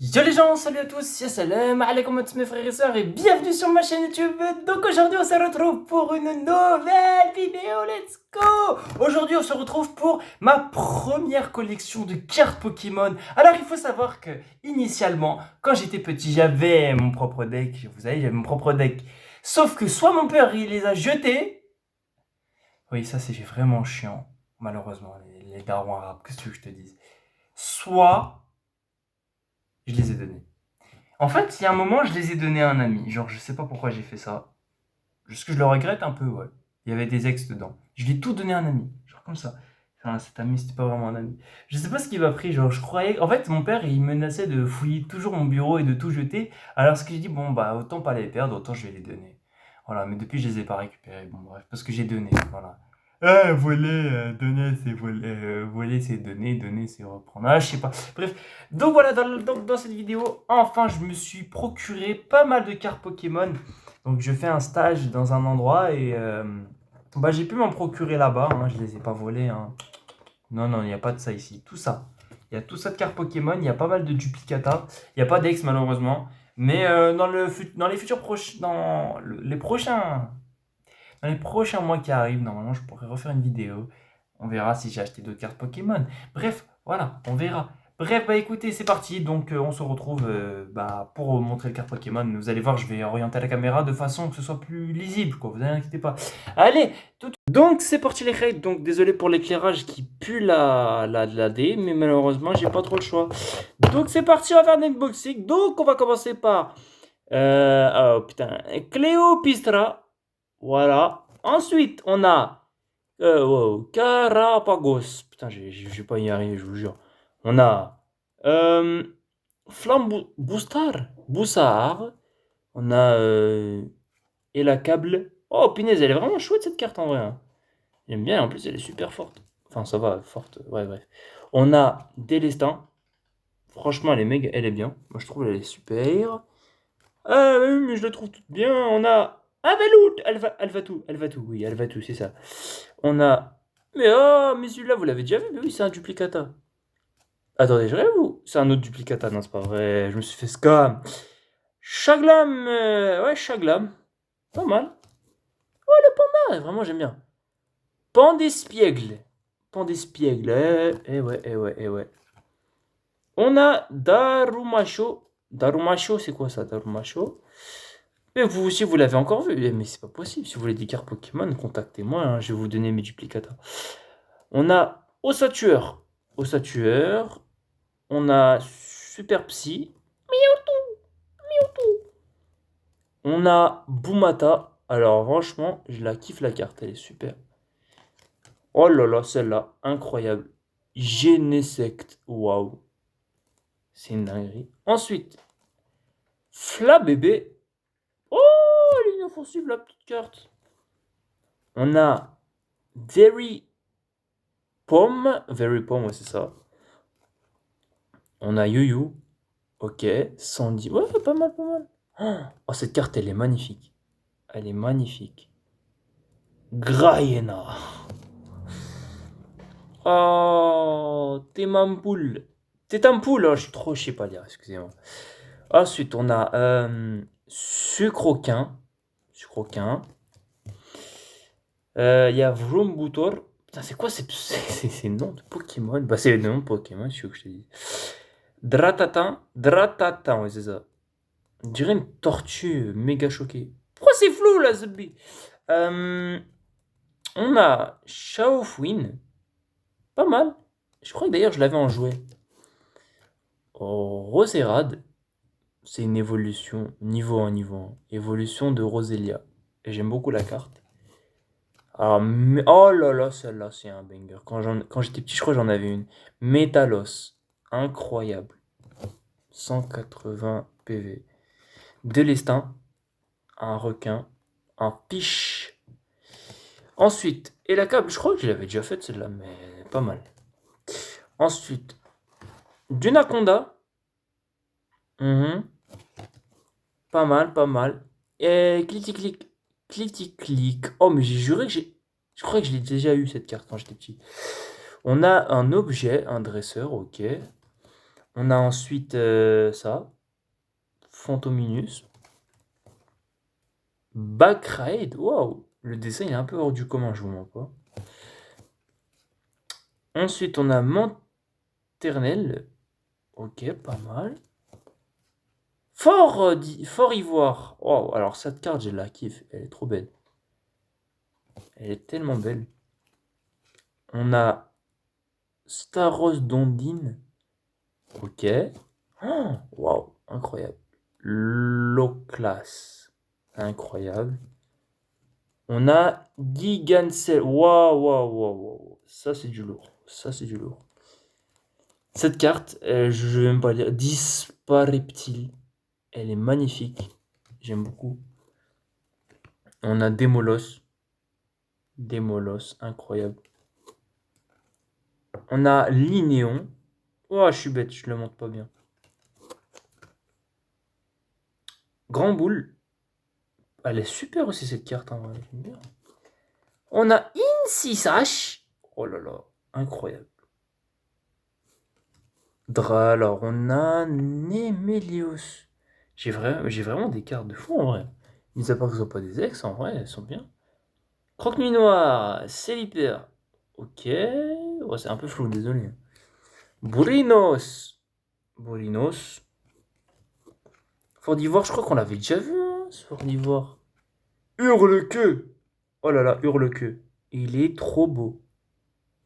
Yo les gens, salut à tous, salam alaikum à tous mes frères et sœurs et bienvenue sur ma chaîne YouTube. Donc aujourd'hui on se retrouve pour une nouvelle vidéo, let's go. Aujourd'hui on se retrouve pour ma première collection de cartes Pokémon. Alors il faut savoir que initialement, quand j'étais petit, j'avais mon propre deck, vous savez, j'avais mon propre deck. Sauf que soit mon père il les a jetés, oui ça c'est vraiment chiant, malheureusement, les darons arabes, qu'est-ce que tu veux que je te dise. Soit je les ai donnés. En fait, il y a un moment, je les ai donnés à un ami. Genre, je sais pas pourquoi j'ai fait ça. Juste que je le regrette un peu, ouais. Il y avait des ex dedans. Je lui ai tout donné à un ami. Genre comme ça. Enfin, cet ami, c'était pas vraiment un ami. Je sais pas ce qu'il m'a pris. Genre, je croyais. En fait, mon père, il menaçait de fouiller toujours mon bureau et de tout jeter. Alors, ce que j'ai dit, bon, bah, autant pas les perdre, autant je vais les donner. Voilà, mais depuis, je les ai pas récupérés. Bon, bref, parce que j'ai donné. Voilà. Voler, donner, c'est voler. Voler, c'est donner. Donner, c'est reprendre. Ah, je sais pas. Bref. Donc voilà, dans cette vidéo, enfin, je me suis procuré pas mal de cartes Pokémon. Donc je fais un stage dans un endroit et bah, j'ai pu m'en procurer là-bas. Hein, je les ai pas volés. Hein. Non, non, il n'y a pas de ça ici. Tout ça. Il y a tout ça de cartes Pokémon. Il y a pas mal de duplicata. Il n'y a pas d'ex malheureusement. Mais dans les futurs proches, dans les prochains mois qui arrivent, normalement, je pourrais refaire une vidéo. On verra si j'ai acheté d'autres cartes Pokémon. Bref, voilà, on verra. Bref, bah écoutez, c'est parti. Donc, on se retrouve pour montrer les cartes Pokémon. Vous allez voir, je vais orienter la caméra de façon que ce soit plus lisible, quoi. Vous inquiétez pas. Allez, donc c'est parti les règles. Donc, désolé pour l'éclairage qui pue la D, mais malheureusement, j'ai pas trop le choix. Donc, c'est parti, on va faire un unboxing. Donc, on va commencer par. Oh putain, Cléopistra. Voilà. Ensuite, on a wow, Carapagos. Putain, je vais pas y arriver, je vous jure. On a Boussard. On a Elacable. Oh, punaise, elle est vraiment chouette cette carte en vrai. Hein. J'aime bien, en plus elle est super forte. Enfin, ça va, forte. Ouais, bref. On a Délestin. Franchement, elle est bien. Moi, je trouve elle est super. Ah oui, mais je la trouve toute bien. On a Aveloute, elle va tout, oui, elle va tout, c'est ça. On a. Mais celui-là, vous l'avez déjà vu? Mais oui, c'est un duplicata. Attendez, je rêve ou? C'est un autre duplicata, non, c'est pas vrai. Je me suis fait scam. Chaglam, ouais, Chaglam. Pas mal. Oh, le panda, vraiment, j'aime bien. Pandespiègle. Pandespiègle, ouais. On a Darumacho. Darumacho, c'est quoi ça, Darumacho? Mais vous aussi, vous l'avez encore vu. Mais c'est pas possible. Si vous voulez des cartes Pokémon, contactez-moi. Hein, je vais vous donner mes duplicata. On a Ossatueur. Ossatueur. On a Super Psy. On a Boumata. Alors, franchement, je la kiffe la carte. Elle est super. Oh là là, celle-là, incroyable. Genesect. Waouh. C'est une dinguerie. Ensuite, Flabébé. Oh, elle est inoffensive, la petite carte. On a Very Pomme, ouais, c'est ça. On a Yu-Yu. Ok. Sandy. Ouais, pas mal, pas mal. Oh, cette carte, elle est magnifique. Elle est magnifique. Graïena. Oh, Témampoule. Tétampoule. Oh, je sais pas lire, excusez-moi. Ensuite, on a Sucroquin. Sucroquin. Il y a Vrumbutor. Putain, c'est quoi ces noms de Pokémon? Bah, c'est les noms de Pokémon, c'est ce que je te dis. Dratatan, ouais, c'est ça. On dirait une tortue méga choquée. Pourquoi c'est flou là, Zubbi? On a Shaofuin. Pas mal. Je crois que d'ailleurs je l'avais en jouet. Oh, Roserade. C'est une évolution, niveau 1, niveau 1. Évolution de Roselia. Et j'aime beaucoup la carte. Ah, oh là là, celle-là, c'est un banger. Quand j'étais petit, je crois que j'en avais une. Métalos. Incroyable. 180 PV. Délestin. Un requin. Un piche. Ensuite, et la câble, je crois que je l'avais déjà faite celle-là, mais pas mal. Ensuite, Dunaconda. Pas mal, pas mal. Et clic. Oh, mais j'ai juré que j'ai. Je crois que je l'ai déjà eu cette carte quand j'étais petit. On a un objet, un dresseur, ok. On a ensuite ça. Fantominus. Backraid. Waouh. Le dessin il est un peu hors du commun, je vous mens pas. Ensuite, on a Manternel. Ok, pas mal. Fort Ivoire. Wow, alors cette carte, je la kiffe. Elle est trop belle. Elle est tellement belle. On a Staros Dondine. Ok. Oh, wow, incroyable. Loclas. Incroyable. On a Gigancel. Waouh, waouh, waouh, waouh. Ça, c'est du lourd. Ça, c'est du lourd. Cette carte, je vais même pas lire. Dispareptile. Elle est magnifique. J'aime beaucoup. On a Démolos. Démolos, incroyable. On a Linéon. Oh, je suis bête, je le montre pas bien. Grand Boule. Elle est super aussi cette carte, en vrai. J'aime bien. On a Incisash. Oh là là, incroyable. Alors, on a Nemelios. J'ai vraiment des cartes de fou, en vrai. Mis à part que ce soit pas des ex, en vrai, elles sont bien. Croque-nuit noir, Célibataire. Ok. Oh, c'est un peu flou, désolé. Bourinos. Bourinos. Fort d'Ivoire, je crois qu'on l'avait déjà vu, hein, ce Fort d'Ivoire. Hurle-queue. Oh là là, Hurle-queue. Il est trop beau.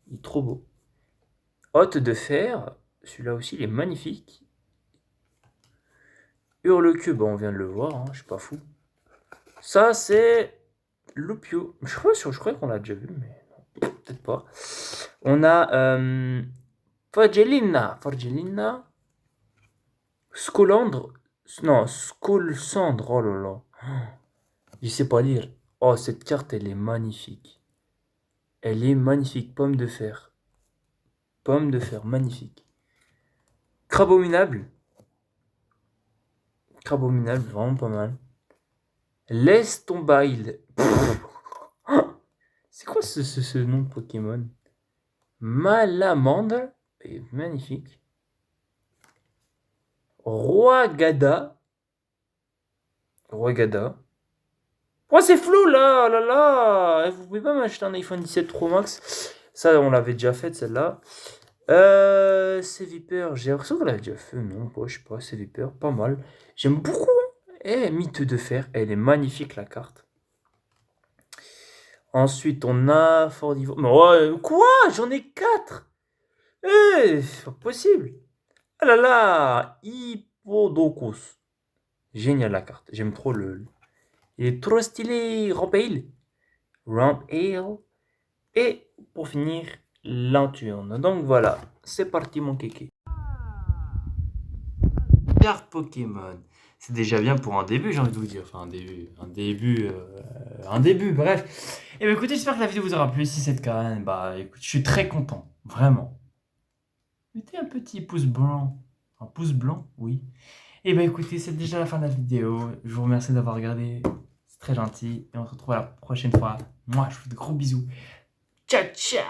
Il est trop beau. Hôte de fer. Celui-là aussi, il est magnifique. Hurle-queue, bah on vient de le voir, hein, je suis pas fou. Ça, c'est Lupio. Je crois qu'on l'a déjà vu, mais non, peut-être pas. On a Forgelina. Forgelina. Scolandre. Non, Scolsandre. Oh là là. Je sais pas lire. Oh, cette carte, elle est magnifique. Elle est magnifique. Pomme de fer. Pomme de fer, magnifique. Crabominable. Crabominable, vraiment pas mal. Laisse ton bail. C'est quoi ce nom de Pokémon? Malamandre. Magnifique. Roi Gada. Roi Gada. Oh, c'est flou là, oh là là. Vous pouvez pas m'acheter un iPhone 17 Pro Max. Ça, on l'avait déjà fait celle-là. C'est Viper. J'ai l'impression qu'on l'avait déjà fait. Non, pas, je sais pas. C'est Viper. Pas mal. J'aime beaucoup. Mythe de fer. Elle est magnifique la carte. Ensuite, on a Fort d'Ivoire. Ouais, quoi? J'en ai 4. C'est pas possible. Ah là là. Hippodocus. Génial la carte. J'aime trop le. Il est trop stylé. Rampeil. Et pour finir, Lanturne. Donc voilà. C'est parti mon kéké. Carte Pokémon. C'est déjà bien pour un début, j'ai envie de vous dire. Enfin, un début, bref. Et bien écoutez, j'espère que la vidéo vous aura plu. Si c'est le cas, bah écoute, je suis très content, vraiment. Mettez un petit pouce blanc. Un pouce blanc, oui. Et bien écoutez, c'est déjà la fin de la vidéo. Je vous remercie d'avoir regardé. C'est très gentil. Et on se retrouve à la prochaine fois. Moi, je vous fais de gros bisous. Ciao, ciao!